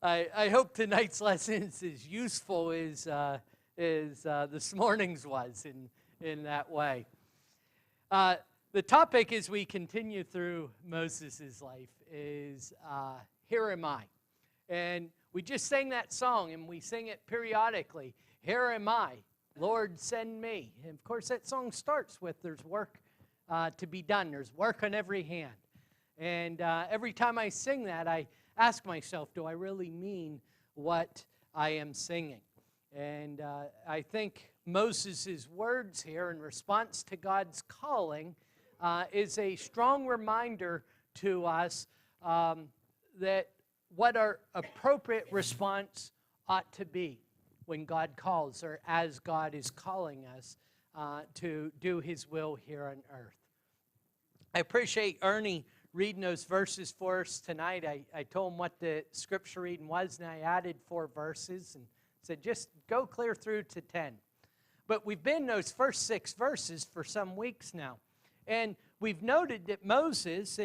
I hope tonight's lesson is as useful as this morning's was in that way. The topic as we continue through Moses' life is Here Am I. And we just sang that song, and we sing it periodically. Here am I, Lord, send me. And of course, that song starts with there's work to be done. There's work on every hand. And every time I sing that, I ask myself, do I really mean what I am singing? And I think Moses' words here in response to God's calling is a strong reminder to us that what our appropriate response ought to be when God calls or as God is calling us to do His will here on earth. I appreciate Ernie reading those verses for us tonight. I told him what the scripture reading was, and I added 4 verses and said, just go clear through to 10. But we've been in those first 6 verses for some weeks now. And we've noted that Moses,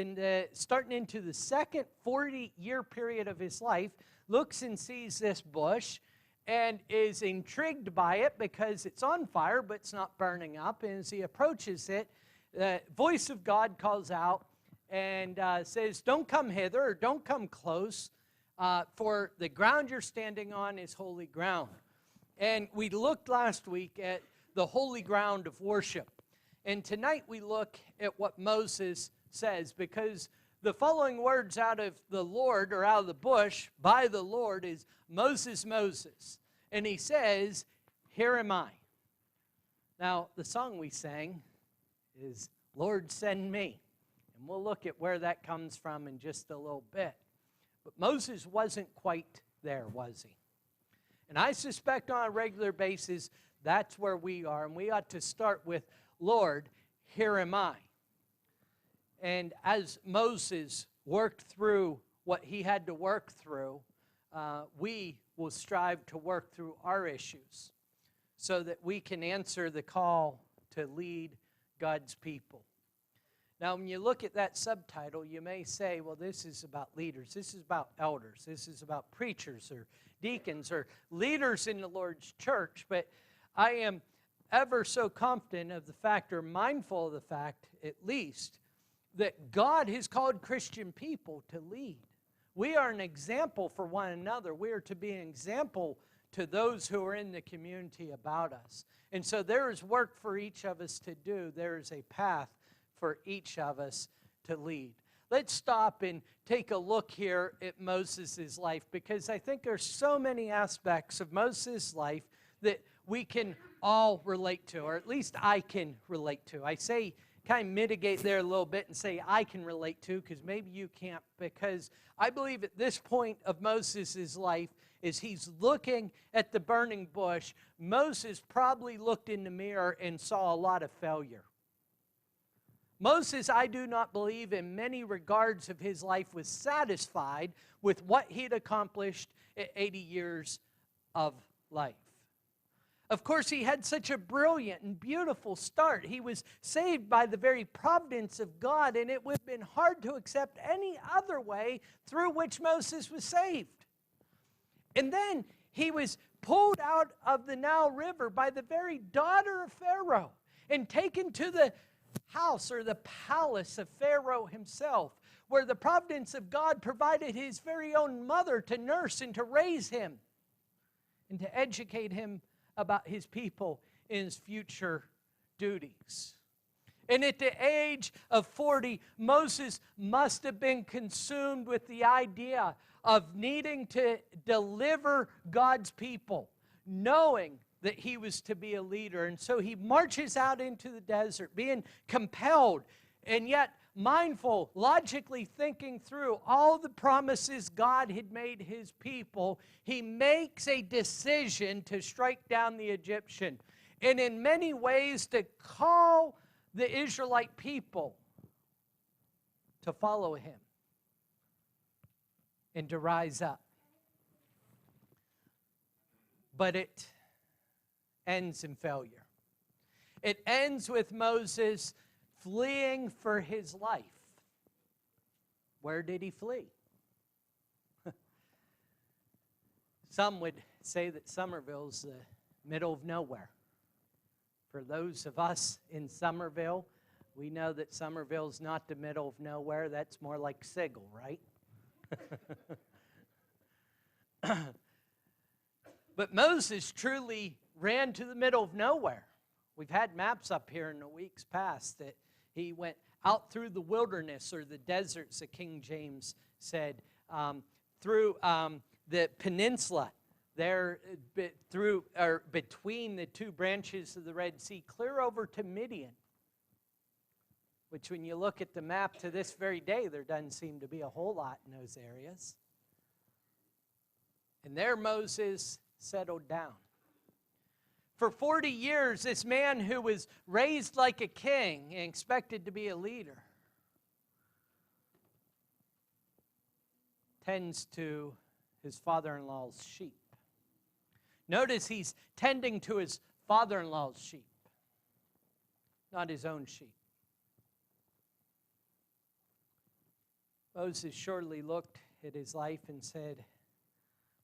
starting into the second 40-year period of his life, looks and sees this bush and is intrigued by it because it's on fire, but it's not burning up. And as he approaches it, the voice of God calls out and says, don't come hither, or don't come close, for the ground you're standing on is holy ground. And we looked last week at the holy ground of worship. And tonight we look at what Moses says, because the following words out of the Lord, or out of the bush, by the Lord, is Moses, Moses. And he says, here am I. Now, the song we sang is, Lord, send me. And we'll look at where that comes from in just a little bit. But Moses wasn't quite there, was he? And I suspect on a regular basis, that's where we are. And we ought to start with, Lord, here am I. And as Moses worked through what he had to work through, we will strive to work through our issues so that we can answer the call to lead God's people. Now, when you look at that subtitle, you may say, well, this is about leaders. This is about elders. This is about preachers or deacons or leaders in the Lord's church. But I am ever so confident of the fact, or mindful of the fact, at least, that God has called Christian people to lead. We are an example for one another. We are to be an example to those who are in the community about us. And so there is work for each of us to do. There is a path for each of us to lead. Let's stop and take a look here at Moses' life, because I think there's so many aspects of Moses' life that we can all relate to, or at least I can relate to. I say, kind of mitigate there a little bit and say I can relate to, because maybe you can't, because I believe at this point of Moses' life, as he's looking at the burning bush, Moses probably looked in the mirror and saw a lot of failure. Moses, I do not believe in many regards of his life, was satisfied with what he'd accomplished at 80 years of life. Of course, he had such a brilliant and beautiful start. He was saved by the very providence of God, and it would have been hard to accept any other way through which Moses was saved. And then he was pulled out of the Nile River by the very daughter of Pharaoh and taken to the house or the palace of Pharaoh himself, where the providence of God provided his very own mother to nurse and to raise him and to educate him about his people in his future duties. And at the age of 40, Moses must have been consumed with the idea of needing to deliver God's people, knowing that he was to be a leader. And so he marches out into the desert, being compelled and yet mindful, logically thinking through all the promises God had made his people. He makes a decision to strike down the Egyptian, and in many ways to call the Israelite people to follow him and to rise up. But it ends in failure. It ends with Moses fleeing for his life. Where did he flee? Some would say that Summerville's the middle of nowhere. For those of us in Summerville, we know that Summerville's not the middle of nowhere. That's more like Sigel, right? But Moses truly ran to the middle of nowhere. We've had maps up here in the weeks past that he went out through the wilderness or the deserts, that King James said, through the peninsula there, through or between the two branches of the Red Sea, clear over to Midian. Which, when you look at the map to this very day, there doesn't seem to be a whole lot in those areas. And there Moses settled down. For 40 years, this man who was raised like a king and expected to be a leader tends to his father-in-law's sheep. Notice he's tending to his father-in-law's sheep, not his own sheep. Moses surely looked at his life and said,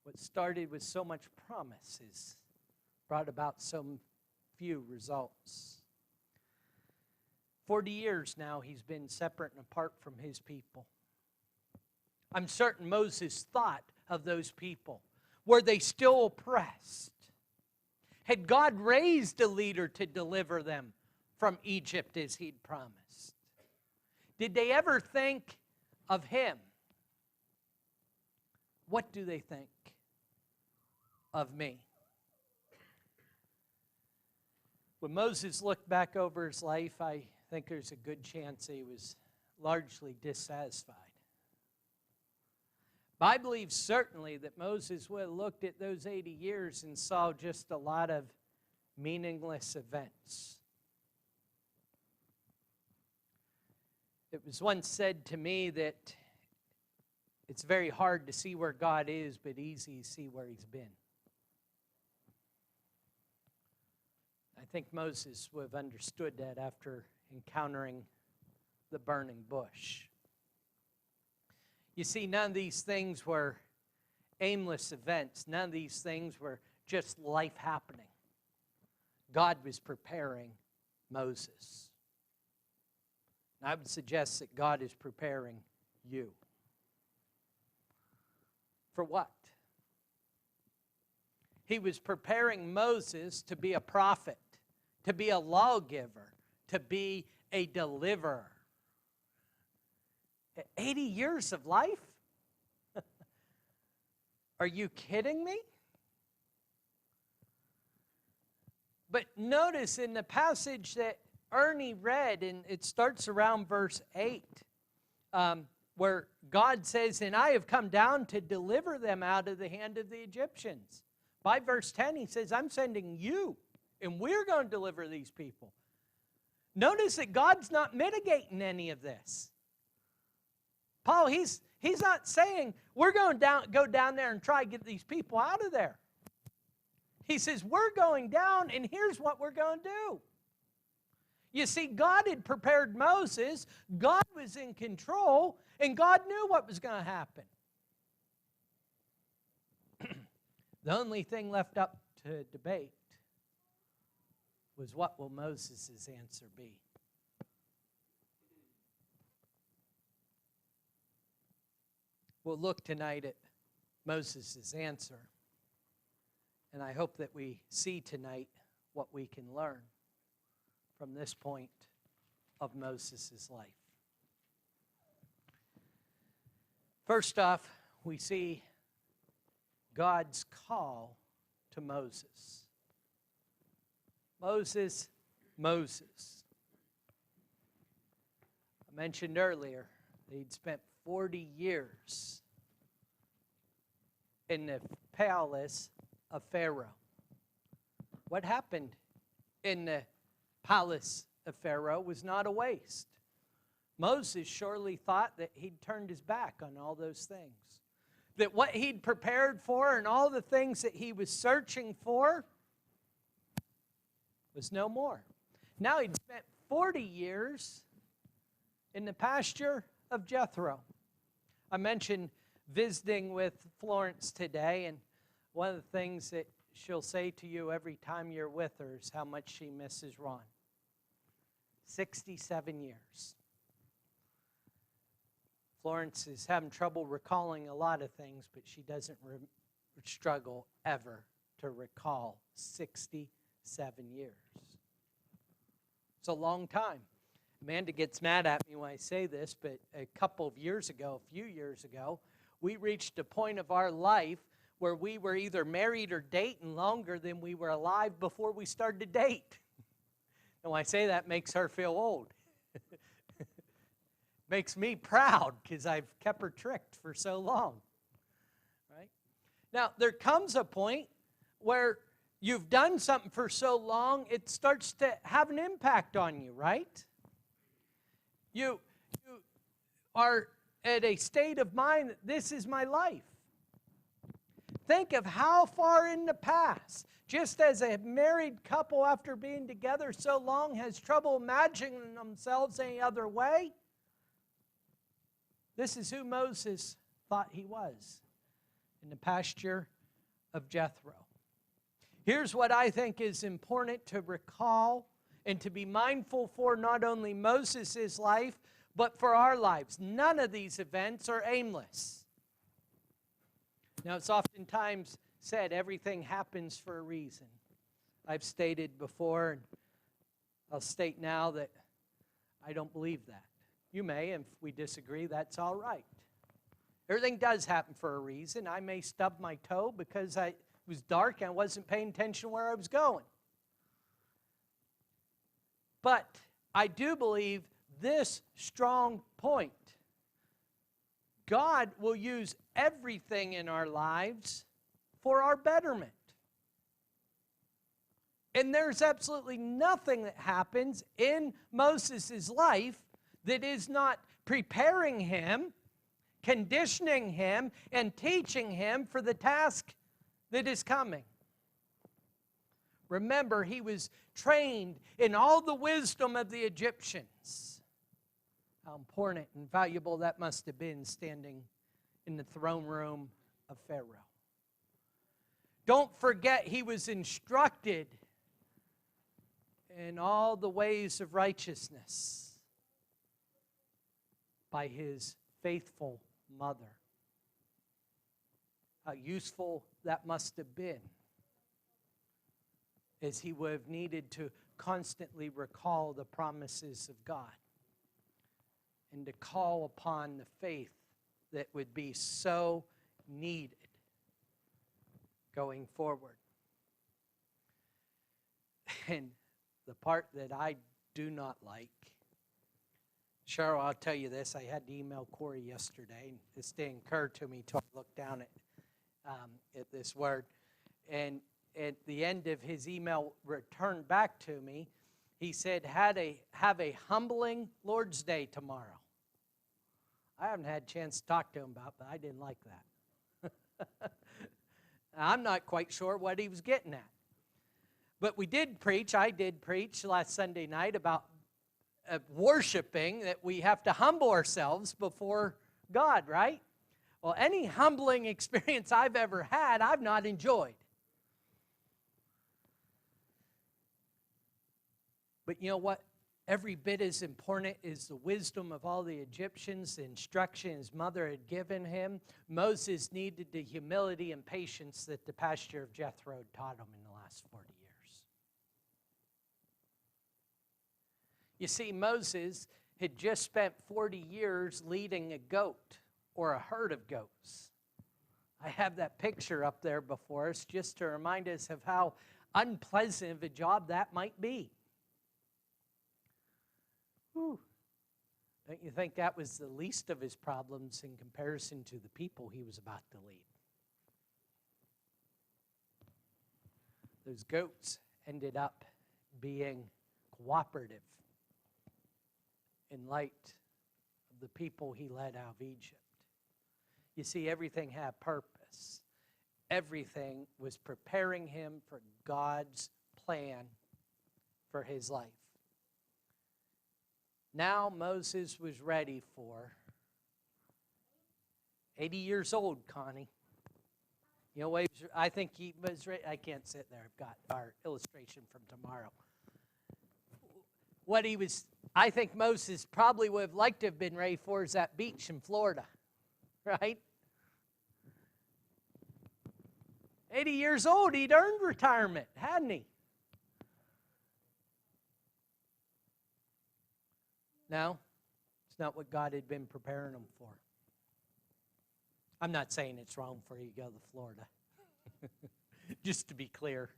what started with so much promise has brought about so few results. 40 years now he's been separate and apart from his people. I'm certain Moses thought of those people. Were they still oppressed? Had God raised a leader to deliver them from Egypt as he'd promised? Did they ever think of him? What do they think of me? When Moses looked back over his life, I think there's a good chance he was largely dissatisfied. But I believe certainly that Moses would have looked at those 80 years and saw just a lot of meaningless events. It was once said to me that it's very hard to see where God is, but easy to see where he's been. I think Moses would have understood that after encountering the burning bush. You see, none of these things were aimless events. None of these things were just life happening. God was preparing Moses. And I would suggest that God is preparing you. For what? He was preparing Moses to be a prophet, to be a lawgiver, to be a deliverer. 80 years of life? Are you kidding me? But notice in the passage that Ernie read, and it starts around verse 8, where God says, and I have come down to deliver them out of the hand of the Egyptians. By verse 10, he says, I'm sending you, and we're going to deliver these people. Notice that God's not mitigating any of this. Paul, he's not saying, we're going to go down there and try to get these people out of there. He says, we're going down, and here's what we're going to do. You see, God had prepared Moses, God was in control, and God knew what was going to happen. The only thing left up to debate was, what will Moses' answer be? We'll look tonight at Moses' answer, and I hope that we see tonight what we can learn from this point of Moses' life. First off, we see God's call to Moses. Moses, Moses. I mentioned earlier that he'd spent 40 years in the palace of Pharaoh. What happened in the palace of Pharaoh was not a waste. Moses surely thought that he'd turned his back on all those things. That what he'd prepared for and all the things that he was searching for was no more. Now he'd spent 40 years in the pasture of Jethro. I mentioned visiting with Florence today, and one of the things that she'll say to you every time you're with her is how much she misses Ron. 67 years. Florence is having trouble recalling a lot of things, but she doesn't struggle ever to recall 67 years. It's a long time. Amanda gets mad at me when I say this, but a few years ago, we reached a point of our life where we were either married or dating longer than we were alive before we started to date. And when I say that, it makes her feel old. Makes me proud because I've kept her tricked for so long. Right? Now, there comes a point where you've done something for so long, it starts to have an impact on you, right? You are at a state of mind that this is my life. Think of how far in the past, just as a married couple after being together so long has trouble imagining themselves any other way. This is who Moses thought he was in the pasture of Jethro. Here's what I think is important to recall and to be mindful for not only Moses' life, but for our lives. None of these events are aimless. Now, it's oftentimes said everything happens for a reason. I've stated before, and I'll state now that I don't believe that. You may, and if we disagree, that's all right. Everything does happen for a reason. I may stub my toe because it was dark and I wasn't paying attention where I was going. But I do believe this strong point. God will use everything in our lives for our betterment. And there's absolutely nothing that happens in Moses' life that is not preparing him, conditioning him, and teaching him for the task that is coming. Remember, he was trained in all the wisdom of the Egyptians. How important and valuable that must have been standing in the throne room of Pharaoh. Don't forget, he was instructed in all the ways of righteousness by his faithful mother. How useful that must have been, as he would have needed to constantly recall the promises of God and to call upon the faith that would be so needed going forward. And the part that I do not like, Cheryl, I'll tell you this, I had to email Corey yesterday, and this didn't occur to me until I looked down at this word. And at the end of his email returned back to me, he said, have a humbling Lord's Day tomorrow. I haven't had a chance to talk to him about it, but I didn't like that. I'm not quite sure what he was getting at. But I did preach last Sunday night about worshiping, that we have to humble ourselves before God, right? Well, any humbling experience I've ever had, I've not enjoyed. But you know what? Every bit as important is the wisdom of all the Egyptians, the instruction his mother had given him. Moses needed the humility and patience that the pasture of Jethro had taught him in the last 40 years. You see, Moses had just spent 40 years leading a goat or a herd of goats. I have that picture up there before us just to remind us of how unpleasant of a job that might be. Whew. Don't you think that was the least of his problems in comparison to the people he was about to lead? Those goats ended up being cooperative in light of the people he led out of Egypt. You see, everything had purpose. Everything was preparing him for God's plan for his life. Now Moses was ready for 80 years old, Connie. You know, I think he was ready. I can't sit there. I've got our illustration from tomorrow. I think Moses probably would have liked to have been ready for is that beach in Florida, right? 80 years old, he'd earned retirement, hadn't he? No, it's not what God had been preparing him for. I'm not saying it's wrong for you to go to Florida, just to be clear.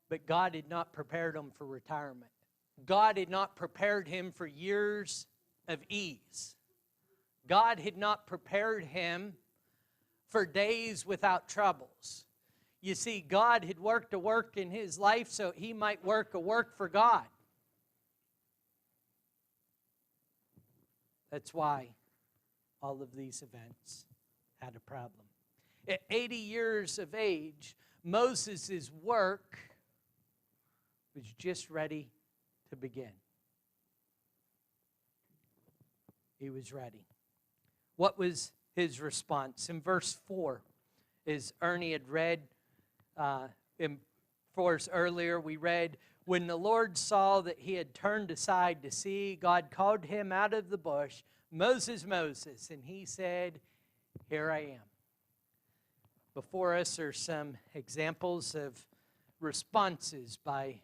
But God had not prepared him for retirement. God had not prepared him for years of ease. God had not prepared him for days without troubles. You see, God had worked a work in his life so he might work a work for God. That's why all of these events had a problem. At 80 years of age, Moses' work was just ready to begin. He was ready. What was his response? In verse 4, as Ernie had read for us earlier, we read, when the Lord saw that he had turned aside to see, God called him out of the bush, Moses, Moses, and he said, here I am. Before us are some examples of responses by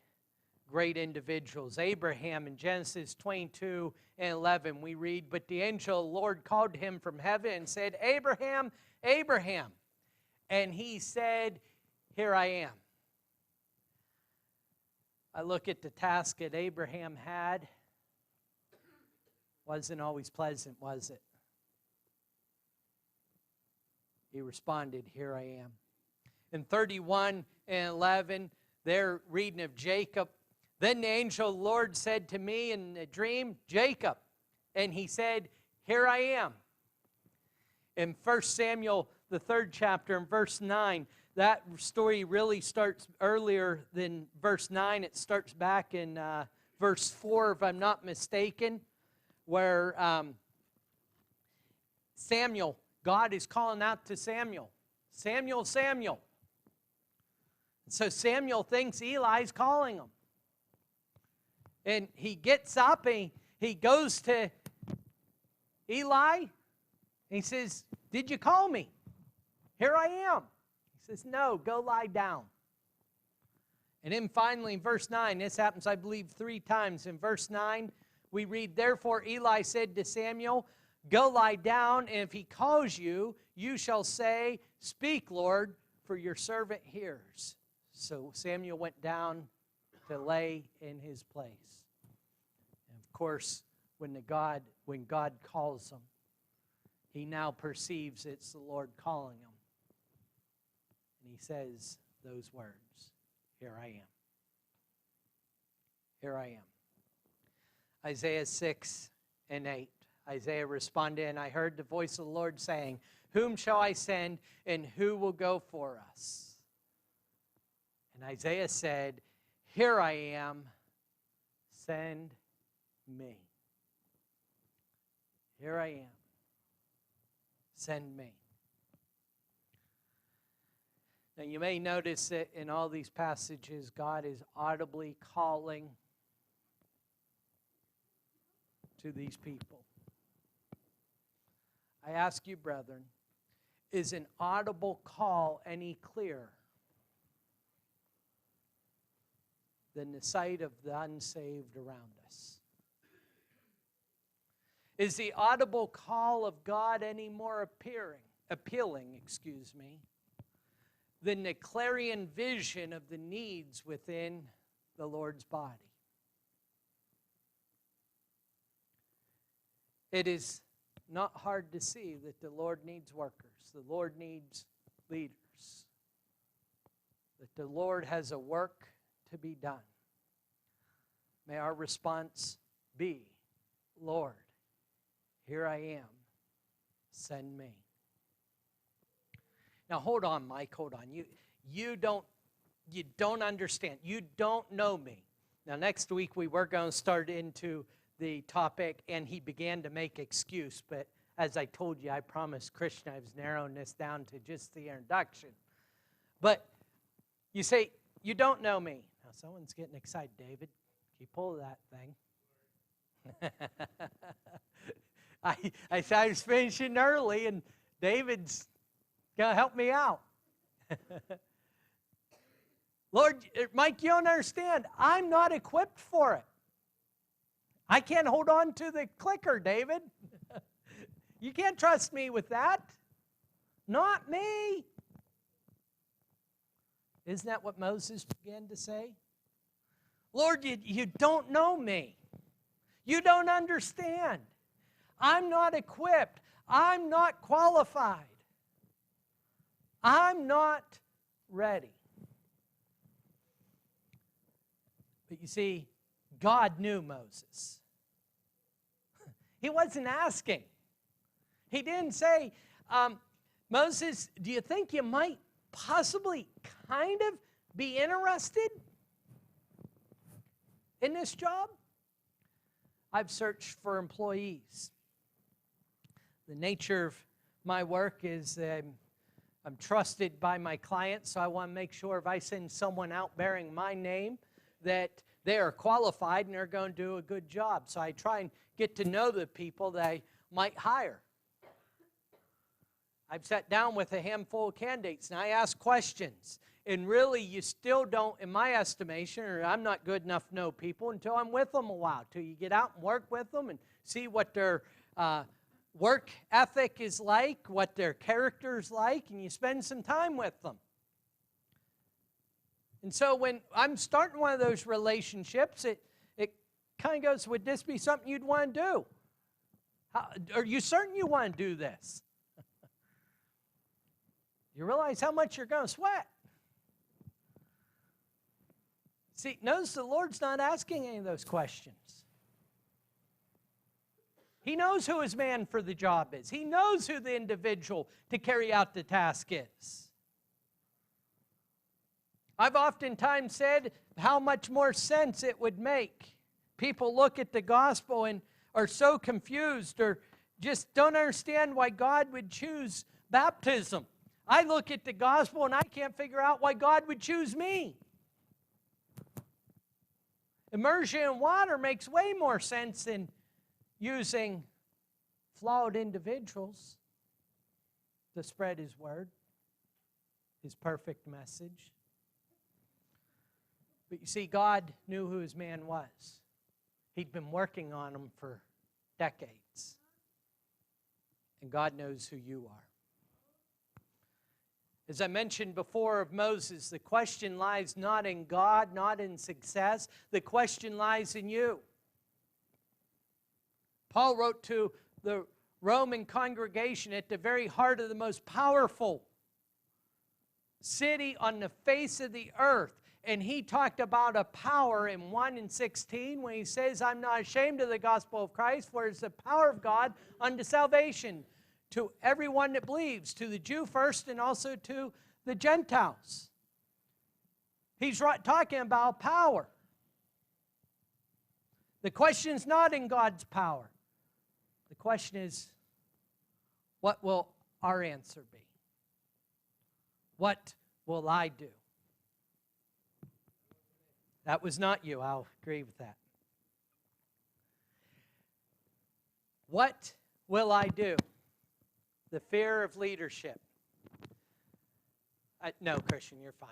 great individuals. Abraham in Genesis 22 and 11, we read, but the angel of the Lord called him from heaven and said, Abraham, Abraham. And he said, here I am. I look at the task that Abraham had. Wasn't always pleasant, was it? He responded, here I am. In 31 and 11, they're reading of Jacob. Then the angel of the Lord said to me in a dream, Jacob. And he said, here I am. In 1 Samuel, the 3rd chapter, in verse 9, that story really starts earlier than verse 9. It starts back in verse 4, if I'm not mistaken, where Samuel, God is calling out to Samuel. Samuel, Samuel. So Samuel thinks Eli's calling him. And he gets up and he goes to Eli. And he says, did you call me? Here I am. He says, no, go lie down. And then finally in verse 9, this happens I believe 3 times. In verse 9, we read, therefore Eli said to Samuel, go lie down, and if he calls you, you shall say, speak, Lord, for your servant hears. So Samuel went down to lay in his place. And of course, when God calls him, he now perceives it's the Lord calling him. And he says those words, here I am. Here I am. Isaiah 6 and 8. Isaiah responded, and I heard the voice of the Lord saying, whom shall I send, and who will go for us? And Isaiah said, here I am, send me. Here I am, send me. Now you may notice that in all these passages, God is audibly calling to these people. I ask you, brethren, is an audible call any clearer than the sight of the unsaved around us? Is the audible call of God any more appealing, than the clarion vision of the needs within the Lord's body? It is not hard to see that the Lord needs workers. The Lord needs leaders. That the Lord has a work to be done. May our response be, Lord, here I am, send me. Now hold on, Mike, hold on. You don't understand. You don't know me. Now next week we were going to start into the topic, and he began to make excuse, but As I told you, I promised Christian I was narrowing this down to just the introduction. But you say, you don't know me. Now, someone's getting excited. David, keep hold of that thing. I was finishing early, and David's going to help me out. Lord, Mike, you don't understand. I'm not equipped for it. I can't hold on to the clicker, David. You can't trust me with that. Not me. Isn't that what Moses began to say? Lord, you don't know me. You don't understand. I'm not equipped. I'm not qualified. I'm not ready. But you see, God knew Moses. He wasn't asking. He didn't say, Moses, do you think you might possibly kind of be interested in this job? I've searched for employees. The nature of my work is I'm trusted by my clients, so I want to make sure if I send someone out bearing my name that they are qualified and they're going to do a good job. So I try and get to know the people that I might hire. I've sat down with a handful of candidates and I ask questions. And really, you still don't, in my estimation, or I'm not good enough to know people until I'm with them a while, till you get out and work with them and see what their work ethic is like, what their character is like, and you spend some time with them. And so when I'm starting one of those relationships, it kind of goes, would this be something you'd want to do? Are you certain you want to do this? You realize how much you're going to sweat. See, notice the Lord's not asking any of those questions. He knows who his man for the job is. He knows who the individual to carry out the task is. I've oftentimes said how much more sense it would make. People look at the gospel and are so confused or just don't understand why God would choose baptism. I look at the gospel and I can't figure out why God would choose me. Immersion in water makes way more sense than using flawed individuals to spread his word, his perfect message. But you see, God knew who his man was. He'd been working on him for decades. And God knows who you are. As I mentioned before of Moses, the question lies not in God, not in success. The question lies in you. Paul wrote to the Roman congregation at the very heart of the most powerful city on the face of the earth. And he talked about a power in 1:16 when he says, I'm not ashamed of the gospel of Christ, for it's the power of God unto salvation to everyone that believes, to the Jew first and also to the Gentiles. He's talking about power. The question is not in God's power. The question is, what will our answer be? What will I do? That was not you. I'll agree with that. What will I do? The fear of leadership. No, Christian, you're fine.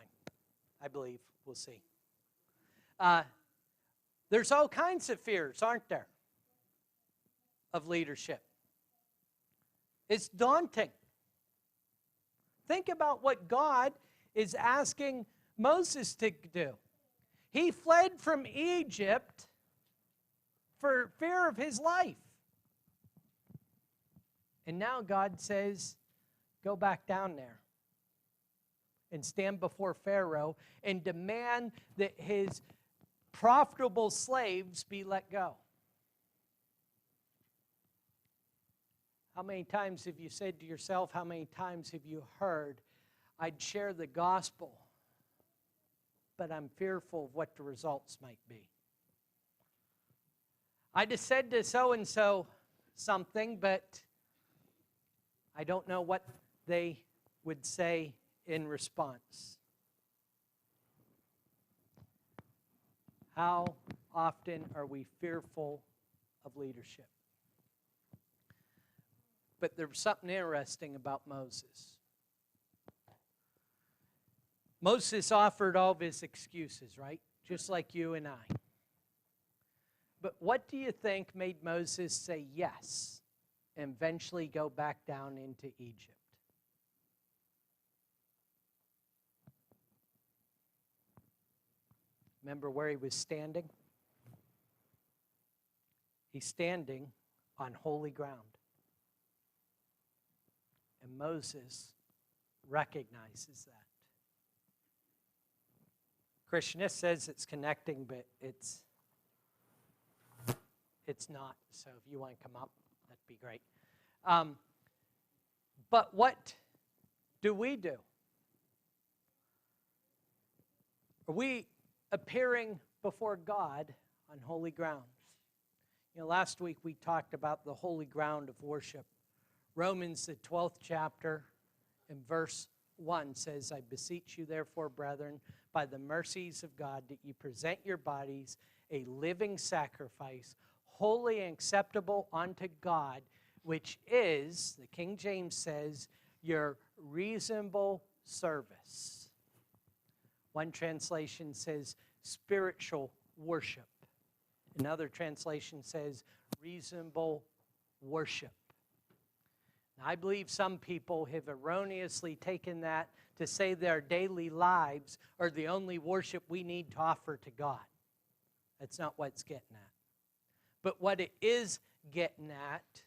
I believe. We'll see. There's all kinds of fears, aren't there, of leadership. It's daunting. Think about what God is asking Moses to do. He fled from Egypt for fear of his life. And now God says, go back down there and stand before Pharaoh and demand that his profitable slaves be let go. How many times have you said to yourself, how many times have you heard, I'd share the gospel, but I'm fearful of what the results might be. I just said to so-and-so something, but I don't know what they would say in response. How often are we fearful of leadership? But there was something interesting about Moses. Moses offered all of his excuses, right? Just like you and I. But what do you think made Moses say yes and eventually go back down into Egypt? Remember where he was standing? He's standing on holy ground. And Moses recognizes that. Krishnist says it's connecting, but it's not. So if you want to come up, that'd be great. But what do we do? Are we appearing before God on holy grounds? You know, last week we talked about the holy ground of worship. Romans, the 12th chapter, in verse 1 says, I beseech you, therefore, brethren, by the mercies of God, that you present your bodies a living sacrifice, holy and acceptable unto God, which is, the King James says, your reasonable service. One translation says spiritual worship. Another translation says reasonable worship. Now, I believe some people have erroneously taken that to say their daily lives are the only worship we need to offer to God. That's not what it's getting at. But what it is getting at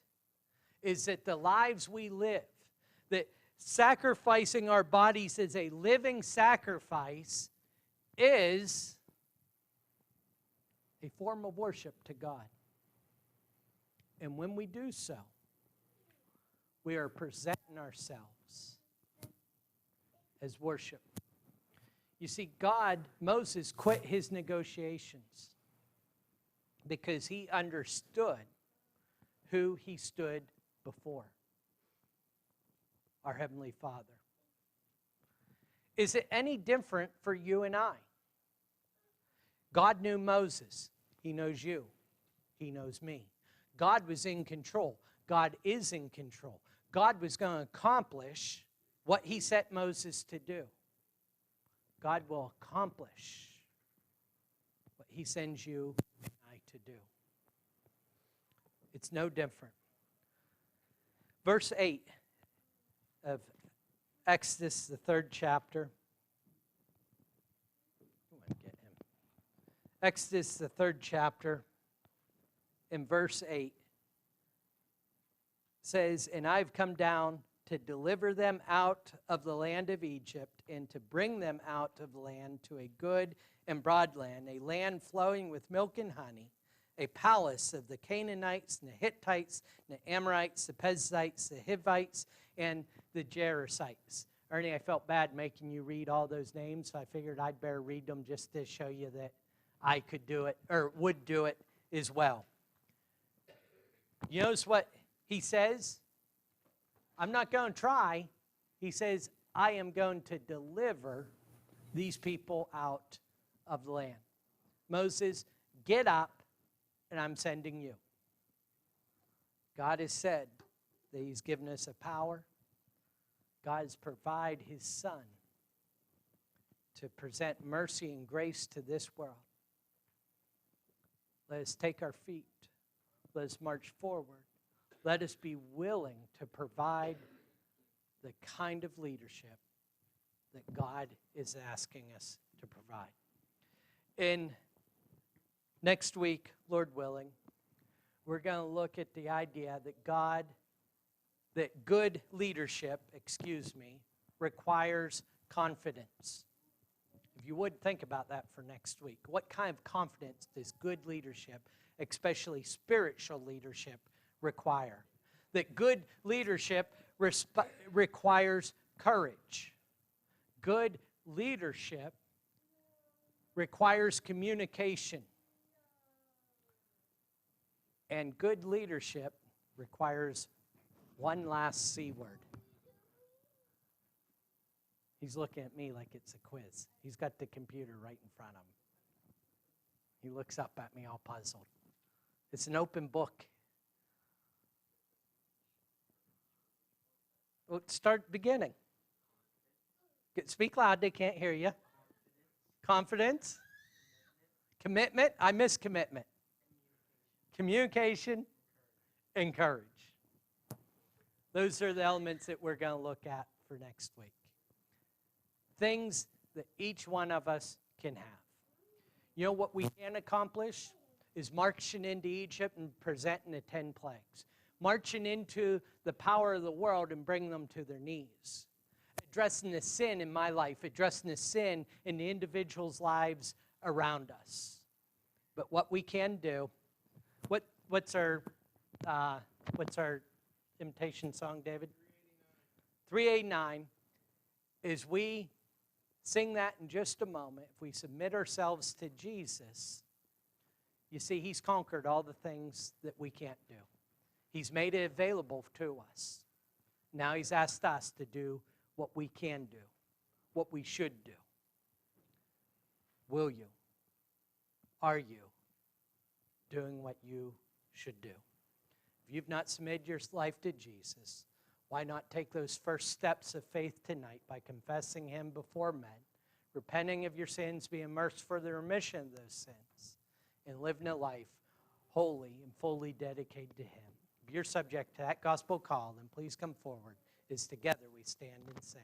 is that the lives we live, that sacrificing our bodies as a living sacrifice is a form of worship to God. And when we do so, we are presenting ourselves as worship. You see, Moses quit his negotiations because he understood who he stood before, our Heavenly Father. Is it any different for you and I? God knew Moses. He knows you. He knows me. God was in control. God is in control. God was going to accomplish what he set Moses to do. God will accomplish what he sends you and I to do. It's no different. Verse 8 of Exodus, the 3rd chapter. Exodus, the 3rd chapter, in verse 8, says, and I've come down to deliver them out of the land of Egypt and to bring them out of the land to a good and broad land, a land flowing with milk and honey, a palace of the Canaanites and the Hittites and the Amorites, the Perizzites, the Hivites, and the Jerusites. Ernie, I felt bad making you read all those names, so I figured I'd better read them just to show you that I could do it, or would do it as well. You notice what he says? I'm not going to try. He says, I am going to deliver these people out of the land. Moses, get up, and I'm sending you. God has said that he's given us a power. God has provided his Son to present mercy and grace to this world. Let us take our feet. Let us march forward. Let us be willing to provide the kind of leadership that God is asking us to provide. In next week, Lord willing, we're going to look at the idea that good leadership, requires confidence. If you would think about that for next week. What kind of confidence does good leadership, especially spiritual leadership, require? That good leadership requires courage. Good leadership requires communication. And good leadership requires One last C word. He's looking at me like it's a quiz. He's got the computer right in front of him. He looks up at me all puzzled. It's an open book. Well, start beginning. Speak loud, they can't hear you. Confidence. Commitment. I miss commitment. Communication and courage. Those are the elements that we're going to look at for next week. Things that each one of us can have. You know what we can accomplish is marching into Egypt and presenting the 10 plagues. Marching into the power of the world and bringing them to their knees. Addressing the sin in my life, addressing the sin in the individuals' lives around us. But what we can do, what's our invitation song, David? 389 is we sing that in just a moment. If we submit ourselves to Jesus, you see, he's conquered all the things that we can't do. He's made it available to us. Now he's asked us to do what we can do, what we should do. Will you? Are you doing what you should do? If you've not submitted your life to Jesus, why not take those first steps of faith tonight by confessing him before men, repenting of your sins, being immersed for the remission of those sins, and living a life wholly and fully dedicated to him? If you're subject to that gospel call, then please come forward as together we stand and sing.